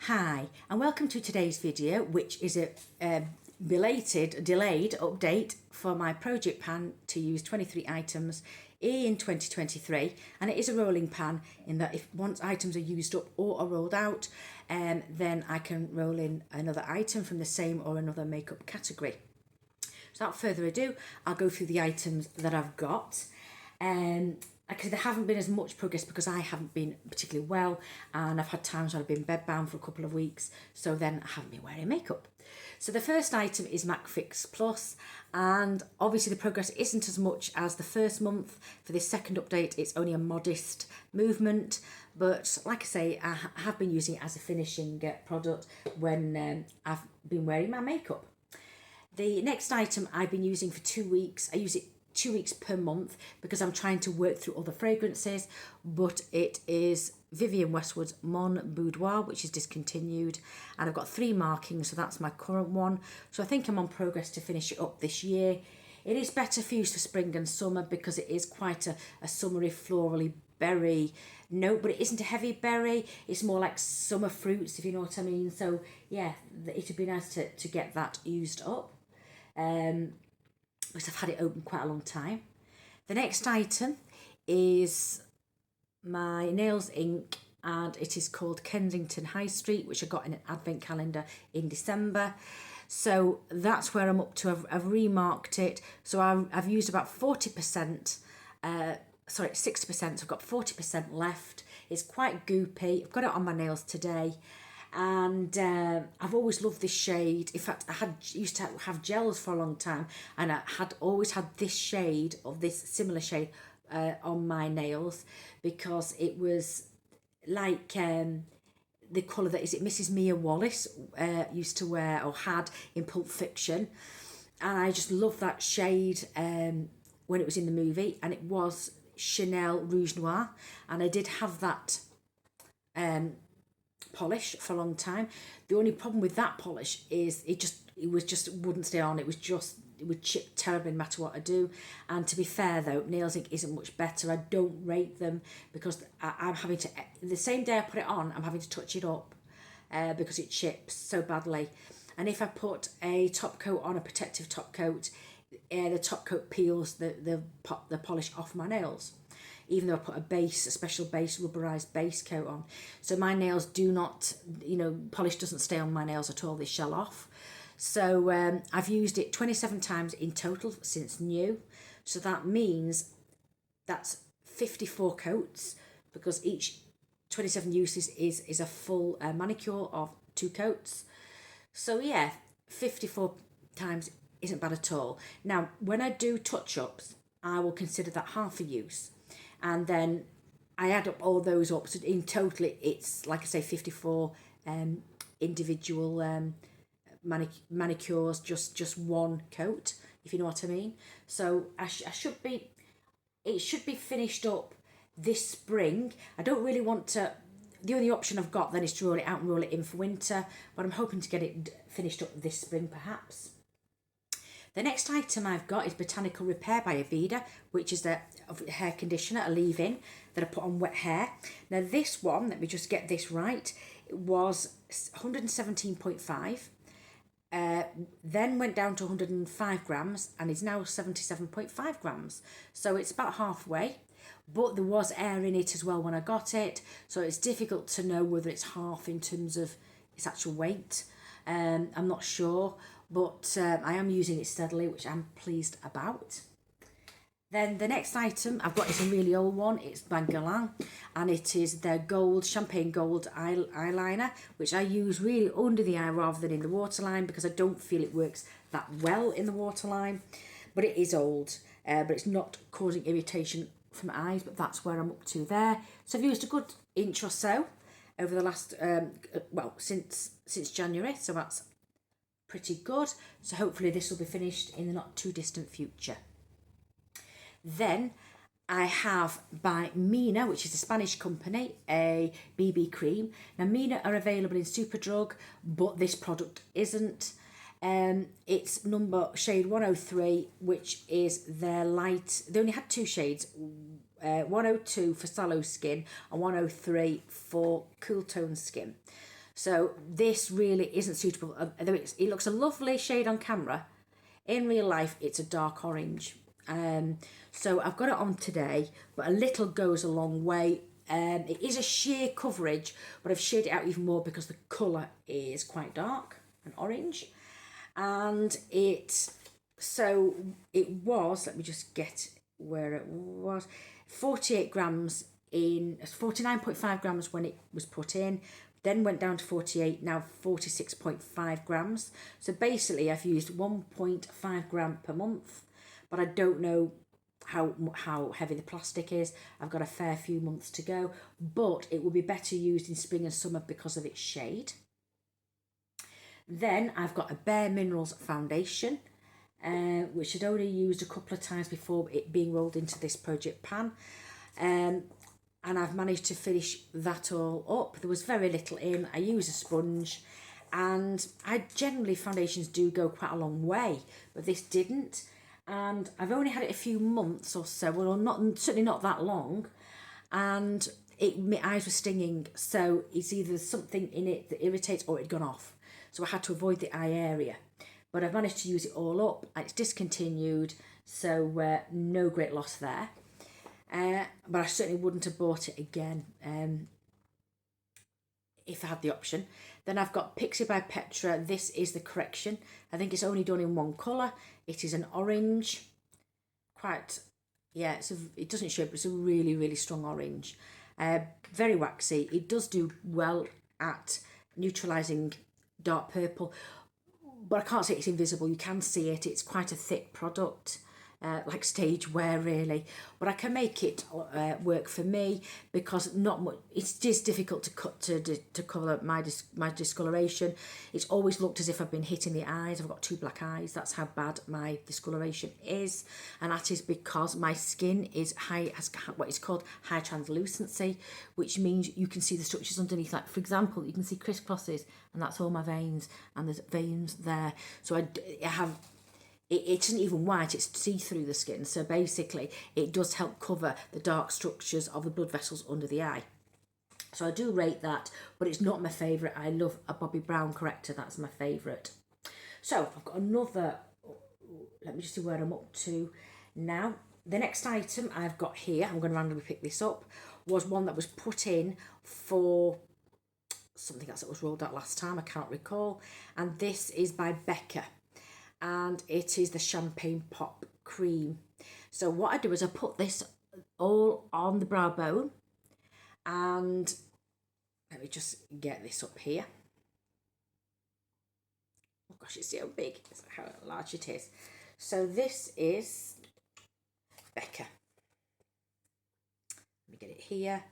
Hi, and welcome to today's video, which is a delayed update for my project pan to use 23 items in 2023. And it is a rolling pan in that if once items are used up or are rolled out, then I can roll in another item from the same or another makeup category. So without further ado, I'll go through the items that I've got. Actually, there haven't been as much progress because I haven't been particularly well, and I've had times where I've been bedbound for a couple of weeks, so then I haven't been wearing makeup. So the first item is MAC Fix Plus, and obviously the progress isn't as much as the first month. For this second update, it's only a modest movement, but like I say, I have been using it as a finishing product when I've been wearing my makeup. The next item I've been using for 2 weeks, I use it 2 weeks per month because I'm trying to work through other fragrances, but it is Vivienne Westwood's Mon Boudoir, which is discontinued, and I've got 3 markings, so that's my current one. So I think I'm on progress to finish it up this year. It is better for use for spring and summer because it is quite a summery, florally berry note, but it isn't a heavy berry. It's more like summer fruits, if you know what I mean. So yeah, it would be nice to get that used up. Because I've had it open quite a long time. The next item is my nails ink, and it is called Kensington High Street, which I got in an advent calendar in December. So that's where I'm up to. I've remarked it. So I've used about 40%, 60%, so I've got 40% left. It's quite goopy. I've got it on my nails today. And I've always loved this shade. In fact, I used to have gels for a long time, and I had always had this shade, or this similar shade, on my nails because it was like the colour that is it Mrs. Mia Wallace used to wear or had in Pulp Fiction, and I just loved that shade when it was in the movie, and it was Chanel Rouge Noir, and I did have that polish for a long time. The only problem with that polish is it wouldn't stay on. It would chip terribly no matter what I do. And to be fair though, nails ink isn't much better. I don't rate them because I'm having to, the same day I put it on, I'm having to touch it up because it chips so badly. And if I put a top coat on, a protective top coat, the top coat peels the polish off my nails, even though I put a special base, rubberized base coat on. So my nails do not, polish doesn't stay on my nails at all, they shell off. So I've used it 27 times in total since new. So that means that's 54 coats, because each 27 uses is a full manicure of 2 coats. So yeah, 54 times isn't bad at all. Now, when I do touch-ups, I will consider that half a use. And then I add up all those up. So in total, it's, like I say, 54 individual manicures, just one coat, if you know what I mean. So it should be finished up this spring. I don't really want to, the only option I've got then is to roll it out and roll it in for winter, but I'm hoping to get it finished up this spring perhaps. The next item I've got is Botanical Repair by Aveda, which is a hair conditioner, a leave-in, that I put on wet hair. Now this one, let me just get this right, it was 117.5, then went down to 105 grams and is now 77.5 grams. So it's about halfway, but there was air in it as well when I got it, so it's difficult to know whether it's half in terms of its actual weight. I'm not sure, but I am using it steadily, which I'm pleased about. Then the next item I've got is a really old one. It's by Guerlain, and it is their champagne gold eyeliner, which I use really under the eye rather than in the waterline because I don't feel it works that well in the waterline. But it is old, but it's not causing irritation from my eyes, but that's where I'm up to there. So I've used a good inch or so over the last, since January, so that's pretty good. So hopefully this will be finished in the not too distant future. Then I have by Mina, which is a Spanish company, a BB cream. Now Mina are available in Superdrug, but this product isn't. It's shade 103, which is their light. They only had 2 shades, 102 for sallow skin and 103 for cool tone skin. So this really isn't suitable. Although it looks a lovely shade on camera, in real life it's a dark orange. So I've got it on today, but a little goes a long way. It is a sheer coverage, but I've shaded it out even more because the colour is quite dark and orange. And it was, let me just get where it was, 48 grams in, 49.5 grams when it was put in, then went down to 48, now 46.5 grams. So basically I've used 1.5 gram per month, but I don't know how heavy the plastic is. I've got a fair few months to go, but it will be better used in spring and summer because of its shade. Then I've got a Bare Minerals foundation, which I'd only used a couple of times before it being rolled into this project pan. And I've managed to finish that all up. There was very little in. I use a sponge, and generally foundations do go quite a long way, but this didn't. And I've only had it a few months or so, well, certainly not that long, and my eyes were stinging. So it's either something in it that irritates or it had gone off. So I had to avoid the eye area. But I've managed to use it all up. It's discontinued, so no great loss there. But I certainly wouldn't have bought it again if I had the option. Then I've got Pixi by Petra. This is the correction. I think it's only done in one colour. It is an orange. It doesn't show, but it's a really, really strong orange. Very waxy. It does do well at neutralising dark purple, but I can't say it's invisible. You can see it. It's quite a thick product. Like stage wear really, but I can make it work for me because not much. It is difficult to cut to cover my discoloration. It's always looked as if I've been hit in the eyes. I've got 2 black eyes. That's how bad my discoloration is, and that is because my skin has what is called high translucency, which means you can see the structures underneath. Like for example, you can see crisscrosses, and that's all my veins, and there's veins there. So I have. It isn't even white, it's see-through the skin. So basically, it does help cover the dark structures of the blood vessels under the eye. So I do rate that, but it's not my favourite. I love a Bobbi Brown corrector, that's my favourite. So I've got another, let me just see where I'm up to now. The next item I've got here, I'm going to randomly pick this up, was one that was put in for something else that was rolled out last time, I can't recall. And this is by Becca. And it is the Champagne Pop Cream. So what I do is I put this all on the brow bone, and let me just get this up here. Oh gosh, it's so big, it's how large it is. So this is Becca. Let me get it here.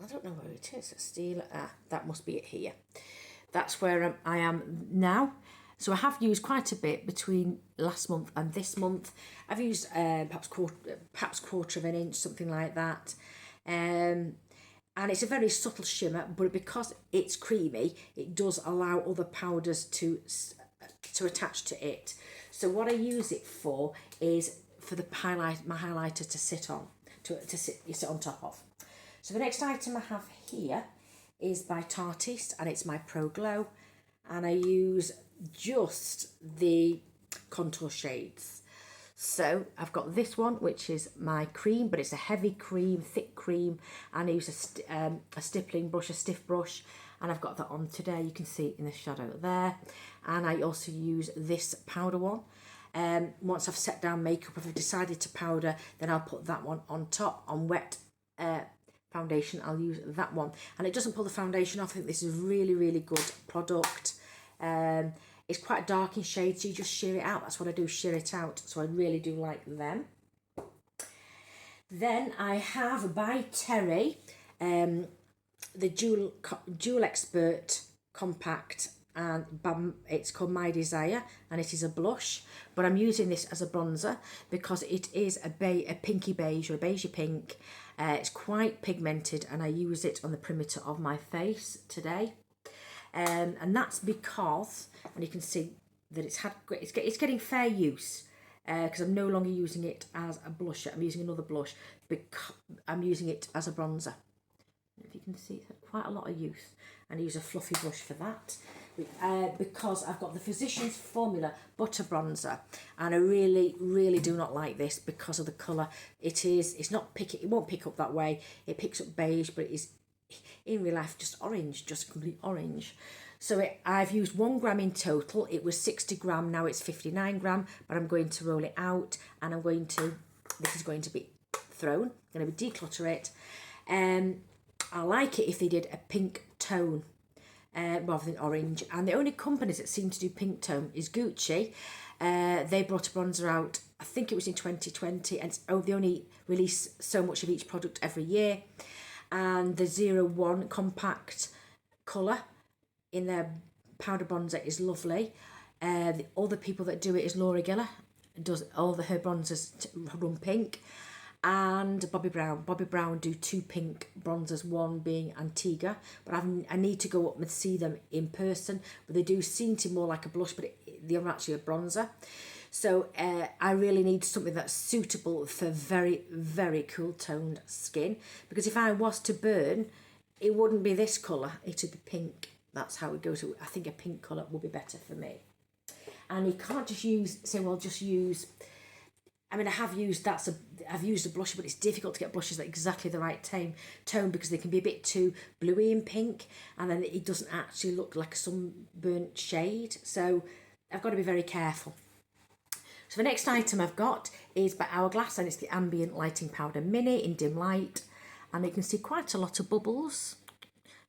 I don't know where it is. Steel. That must be it here. That's where I am now. So I have used quite a bit between last month and this month. I've used perhaps quarter of an inch, something like that. And it's a very subtle shimmer, but because it's creamy, it does allow other powders to attach to it. So what I use it for is for my highlighter to sit on, to sit on top of. So the next item I have here is by Tarteist, and it's my Pro Glow, and I use just the contour shades. So I've got this one, which is my cream, but it's a heavy cream, thick cream, and I use a stippling brush, a stiff brush, and I've got that on today. You can see it in the shadow there. And I also use this powder one. Once I've set down makeup, if I've decided to powder, then I'll put that one on top. On wet foundation, I'll use that one, and it doesn't pull the foundation off. I think this is a really, really good product. It's quite dark in shade, so you just sheer it out. That's what I do, sheer it out. So I really do like them. Then I have by Terry the Jewel Expert Compact, and it's called My Desire, and it is a blush, but I'm using this as a bronzer because it is a pinky beige or a beigey pink. It's quite pigmented, and I use it on the perimeter of my face today. And that's because, and you can see that it's getting fair use. because I'm no longer using it as a blusher. I'm using another blush because I'm using it as a bronzer. If you can see, quite a lot of use. And I use a fluffy brush for that. Because I've got the Physicians Formula Butter Bronzer, and I really do not like this because of the colour. It won't pick up that way. It picks up beige, but it is in real life just orange, just complete orange. So I've used 1 gram in total. It was 60 gram, now it's 59 gram, but I'm going to roll it out, and this is going to be thrown. I'm going to declutter it. I like it if they did a pink tone rather than orange. And the only companies that seem to do pink tone is Gucci. They brought a bronzer out, I think it was in 2020, and they only release so much of each product every year. And the 01 compact colour in their powder bronzer is lovely. The other people that do it is Laura Geller, does all her bronzers run pink. And Bobbi Brown. Bobbi Brown do 2 pink bronzers, one being Antigua, but I need to go up and see them in person. But they do seem to more like a blush, but they're actually a bronzer. So I really need something that's suitable for very, very cool toned skin, because if I was to burn, it wouldn't be this colour, it would be pink. That's how it goes. I think a pink colour will be better for me. And you can't just use, I mean, I've used a blusher, but it's difficult to get blushes that exactly the right tone because they can be a bit too bluey and pink, and then it doesn't actually look like a sunburnt shade. So I've got to be very careful. So the next item I've got is by Hourglass, and it's the Ambient Lighting Powder Mini in dim light, and you can see quite a lot of bubbles,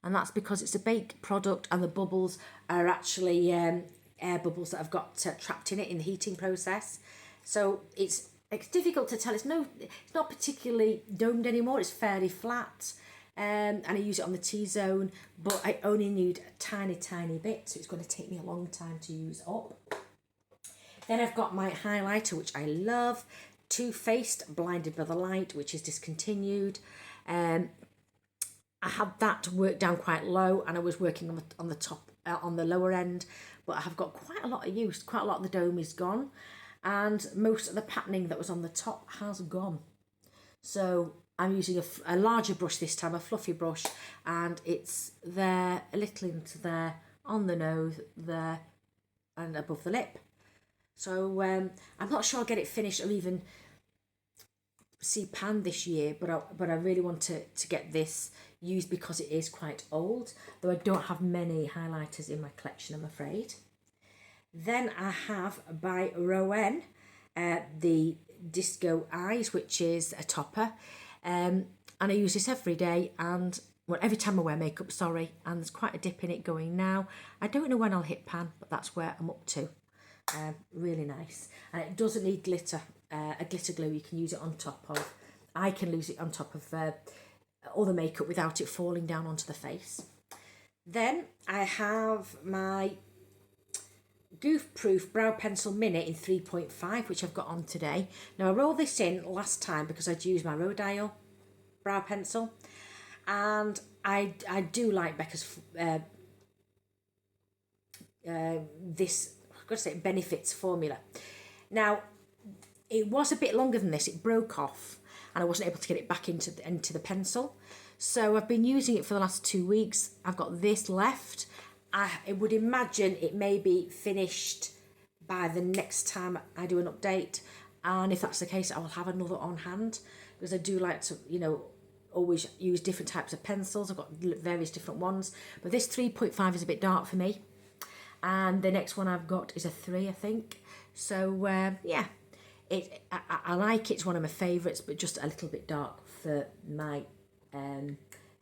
and that's because it's a baked product, and the bubbles are actually air bubbles that have got trapped in it in the heating process. So it's difficult to tell. It's not particularly domed anymore. It's fairly flat, and I use it on the T-zone, but I only need a tiny bit, so it's going to take me a long time to use up. Then I've got my highlighter, which I love, Too Faced Blinded by the Light, which is discontinued. I had that worked down quite low, and I was working on the top, on the lower end, but I have got quite a lot of use. Quite a lot of the dome is gone, and most of the patterning that was on the top has gone. So I'm using a larger brush this time, a fluffy brush, and it's there, a little into there, on the nose, there, and above the lip. So I'm not sure I'll get it finished or even see pan this year, but I really want to get this used because it is quite old, though I don't have many highlighters in my collection, I'm afraid. Then I have by Rowan the Disco Eyes, which is a topper, and I use this every day, and every time I wear makeup, and there's quite a dip in it going now. I don't know when I'll hit pan, but that's where I'm up to. Really nice, and it doesn't need glitter, a glitter glue. You can use it on top of, I can use it on top of other makeup without it falling down onto the face. Then I have my Goof Proof Brow Pencil Mini in 3.5, which I've got on today. Now I rolled this in last time because I'd used my Rodial brow pencil, and I do like Becca's this, I've got to say, Benefits formula. Now it was a bit longer than this. It broke off, and I wasn't able to get it back into the pencil. So I've been using it for the last 2 weeks. I've got this left. I would imagine it may be finished by the next time I do an update, and if that's the case, I will have another on hand, because I do like to, always use different types of pencils. I've got various different ones, but this 3.5 is a bit dark for me, and the next one I've got is a 3, I think. So yeah, I like it. It's one of my favourites, but just a little bit dark for my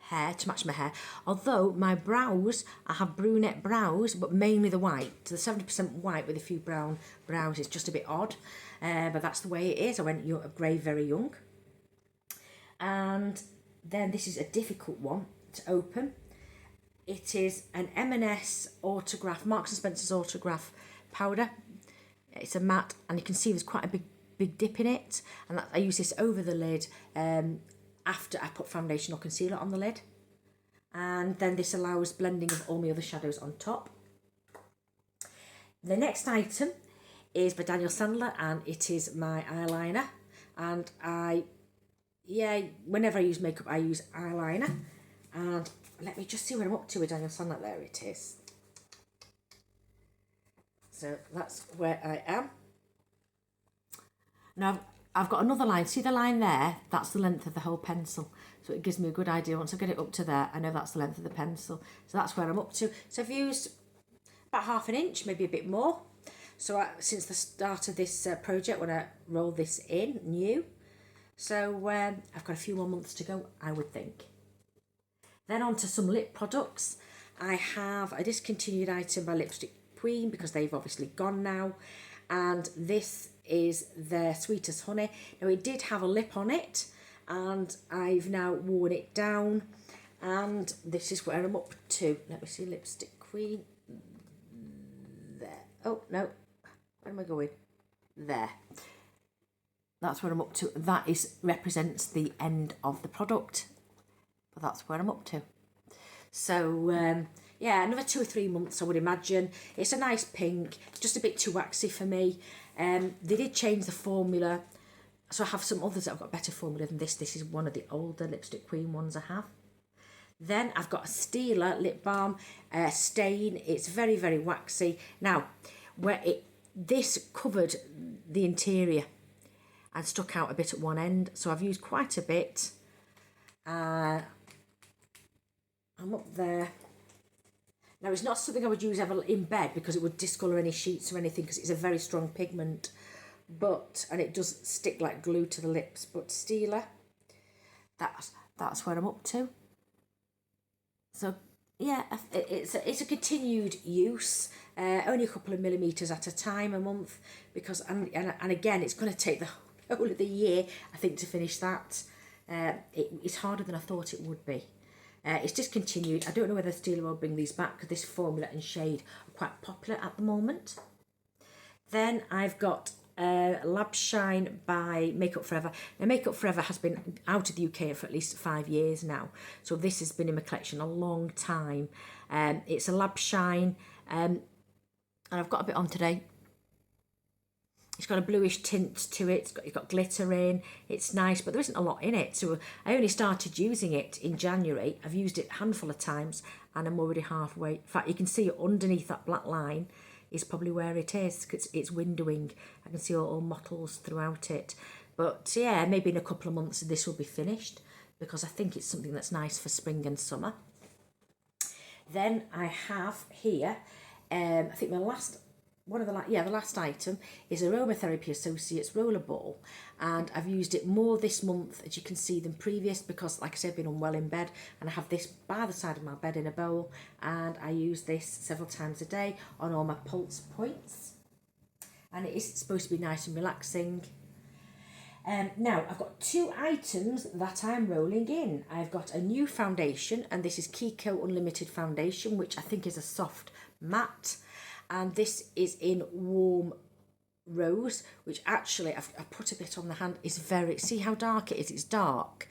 hair, to match my hair. Although my brows, I have brunette brows, but mainly the white, the 70% white with a few brown brows. It's just a bit odd, but that's the way it is. I went grey very young. And then this is a difficult one to open. It is an M&S Autograph, Marks & Spencer's Autograph powder. It's a matte, and you can see there's quite a big dip in it, and I use this over the lid after I put foundation or concealer on the lid, and then this allows blending of all my other shadows on top. The next item is by Daniel Sandler, and it is my eyeliner. And whenever I use makeup, I use eyeliner. And let me just see what I'm up to with Daniel Sandler. There it is. So that's where I am. Now I've got another line. See the line there? That's the length of the whole pencil. So it gives me a good idea. Once I get it up to there, I know that's the length of the pencil. So that's where I'm up to. So I've used about 1/2 inch, maybe a bit more. So since the start of this project, when I rolled this in new. So I've got a few more months to go, I would think. Then on to some lip products. I have a discontinued item by Lipstick Queen because they've obviously gone now. And this is their Sweetest Honey. Now it did have a lip on it and I've now worn it down. And this is where I'm up to. Let me see, Lipstick Queen. There. Oh, no. Where am I going? There. That's where I'm up to. That represents the end of the product. But that's where I'm up to. So, yeah, another 2 or 3 months, I would imagine. It's a nice pink, just a bit too waxy for me. They did change the formula. So I have some others that have got a better formula than this. This is one of the older Lipstick Queen ones I have. Then I've got a Stila lip balm, stain. It's very, very waxy. Now, this covered the interior and stuck out a bit at one end. So I've used quite a bit. I'm up there. Now, it's not something I would use ever in bed because it would discolour any sheets or anything because it's a very strong pigment. And it does stick like glue to the lips. But Stila, that's where I'm up to. So, yeah, it's a continued use, only a couple of millimetres at a time a month because, and again, it's going to take the whole of the year, I think, to finish that. It's harder than I thought it would be. It's discontinued. I don't know whether Stila will bring these back because this formula and shade are quite popular at the moment. Then I've got Lab Shine by Makeup Forever. Now, Makeup Forever has been out of the UK for at least 5 years now. So this has been in my collection a long time. It's a Lab Shine. And I've got a bit on today. It's got a bluish tint to it. It's got glitter in. It's nice, but there isn't a lot in it. So I only started using it in January. I've used it a handful of times and I'm already halfway. In fact, you can see underneath that black line is probably where it is. It's windowing. I can see all mottles throughout it. But yeah, maybe in a couple of months this will be finished because I think it's something that's nice for spring and summer. Then I have here, I think the last item is Aromatherapy Associates Rollerball, and I've used it more this month, as you can see, than previous because, like I said, I've been unwell in bed, and I have this by the side of my bed in a bowl, and I use this several times a day on all my pulse points, and it is supposed to be nice and relaxing. Now, I've got 2 items that I'm rolling in. I've got a new foundation, and this is Kiko Unlimited Foundation, which I think is a soft matte. And this is in Warm Rose, which actually I put a bit on the hand. It's see how dark it is? It's dark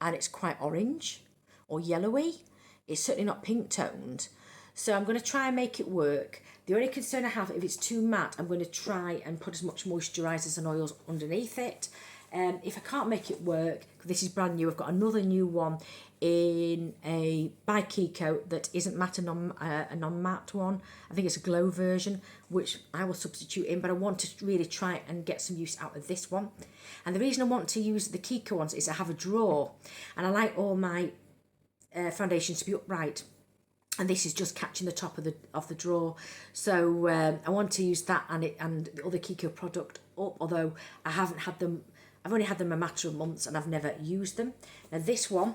and it's quite orange or yellowy. It's certainly not pink toned. So I'm going to try and make it work. The only concern I have, if it's too matte, I'm going to try and put as much moisturisers and oils underneath it. If I can't make it work, this is brand new, I've got another new one by Kiko that isn't matte, a non-matte one. I think it's a glow version, which I will substitute in, but I want to really try and get some use out of this one. And the reason I want to use the Kiko ones is I have a drawer, and I like all my foundations to be upright. And this is just catching the top of the drawer, so I want to use that and the other Kiko product up. Although I haven't had them, I've only had them a matter of months, and I've never used them. Now this one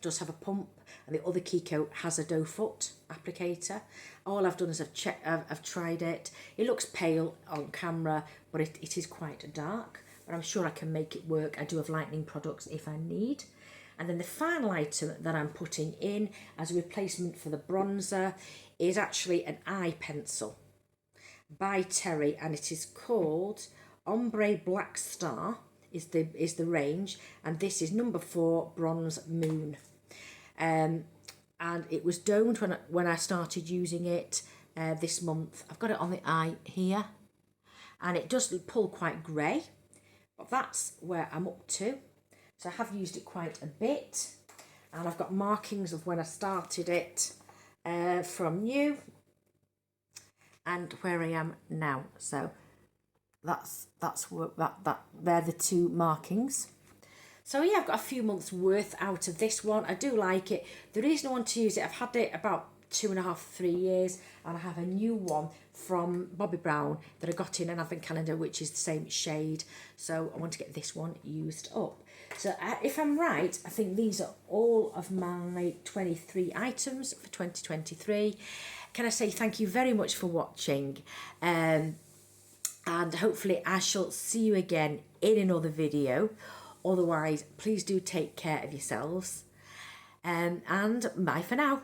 does have a pump, and the other Kiko has a doe foot applicator. All I've done is I've tried it. It looks pale on camera, but it is quite dark. But I'm sure I can make it work. I do have lightening products if I need. And then the final item that I'm putting in as a replacement for the bronzer is actually an eye pencil by Terry, and it is called Ombre Black Star is the range, and this is number 4 Bronze Moon. And it was domed when I started using it this month. I've got it on the eye here. and it does pull quite grey, but that's where I'm up to. So I have used it quite a bit, and I've got markings of when I started it from new and where I am now. So that's they're the two markings. So yeah, I've got a few months worth out of this one. I do like it. The reason I want to use it, I've had it about 2.5, 3 years, and I have a new one from Bobbi Brown that I got in an advent calendar, which is the same shade. So I want to get this one used up. So if I'm right, I think these are all of my 23 items for 2023. Can I say thank you very much for watching? And hopefully I shall see you again in another video. Otherwise, please do take care of yourselves. And bye for now.